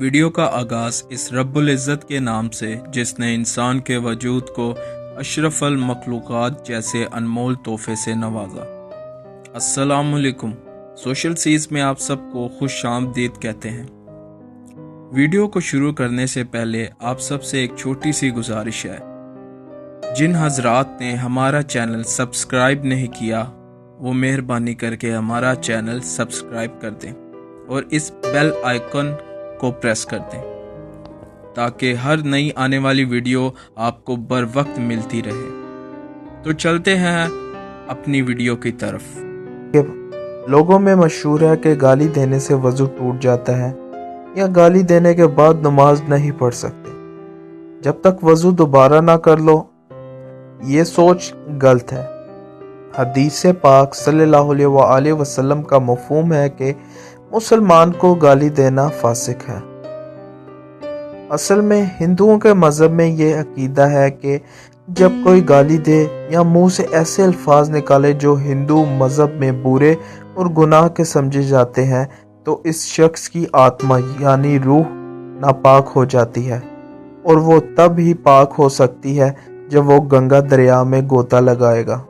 Video کا آغاز اس رب العزت کے نام سے جس نے انسان کے وجود کو اشرف المخلوقات جیسے انمول تحفے سے نوازا۔ السلام علیکم، سوشل سیز میں آپ سب کو خوش آمدید کہتے ہیں۔ ویڈیو کو شروع کرنے سے پہلے آپ سب سے ایک چھوٹی سی گزارش ہے۔ جن حضرات نے ہمارا چینل سبسکرائب نہیں کیا وہ مہربانی کر کے ہمارا چینل سبسکرائب کر دیں اور اس بیل آئیکن کو پریس کر دیں تاکہ ہر نئی آنے والی ویڈیو آپ کو بر وقت ملتی رہے۔ تو چلتے ہیں اپنی ویڈیو کی طرف۔ لوگوں میں مشہور ہے کہ گالی دینے سے وضو ٹوٹ جاتا ہے یا گالی دینے کے بعد نماز نہیں پڑھ سکتے جب تک وضو دوبارہ نہ کر لو۔ یہ سوچ غلط ہے۔ حدیث پاک صلی اللہ علیہ وآلہ وسلم کا مفہوم ہے کہ مسلمان کو گالی دینا فاسق ہے۔ اصل میں ہندوؤں کے مذہب میں یہ عقیدہ ہے کہ جب کوئی گالی دے یا منہ سے ایسے الفاظ نکالے جو ہندو مذہب میں برے اور گناہ کے سمجھے جاتے ہیں تو اس شخص کی آتما یعنی روح ناپاک ہو جاتی ہے اور وہ تب ہی پاک ہو سکتی ہے جب وہ گنگا دریا میں غوطہ لگائے گا۔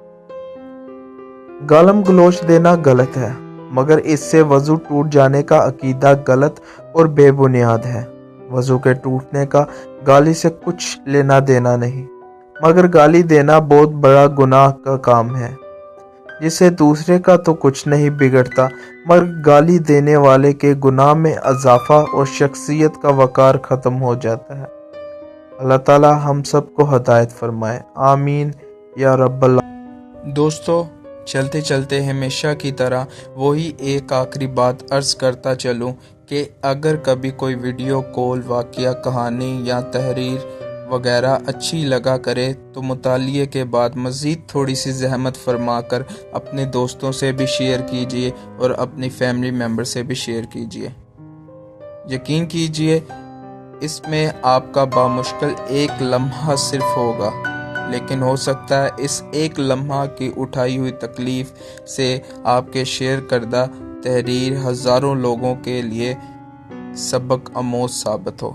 گالم گلوچ دینا غلط ہے مگر اس سے وضو ٹوٹ جانے کا عقیدہ غلط اور بے بنیاد ہے۔ وضو کے ٹوٹنے کا گالی سے کچھ لینا دینا نہیں، مگر گالی دینا بہت بڑا گناہ کا کام ہے جسے دوسرے کا تو کچھ نہیں بگڑتا مگر گالی دینے والے کے گناہ میں اضافہ اور شخصیت کا وقار ختم ہو جاتا ہے۔ اللہ تعالی ہم سب کو ہدایت فرمائے، آمین یا رب اللہ۔ دوستو، چلتے چلتے ہمیشہ کی طرح وہی ایک آخری بات عرض کرتا چلوں کہ اگر کبھی کوئی ویڈیو کال، واقعہ، کہانی یا تحریر وغیرہ اچھی لگا کرے تو مطالعے کے بعد مزید تھوڑی سی زحمت فرما کر اپنے دوستوں سے بھی شیئر کیجیے اور اپنی فیملی ممبر سے بھی شیئر کیجیے۔ یقین کیجیے اس میں آپ کا بامشکل ایک لمحہ صرف ہوگا، لیکن ہو سکتا ہے اس ایک لمحہ کی اٹھائی ہوئی تکلیف سے آپ کے شیئر کردہ تحریر ہزاروں لوگوں کے لیے سبق آموز ثابت ہو۔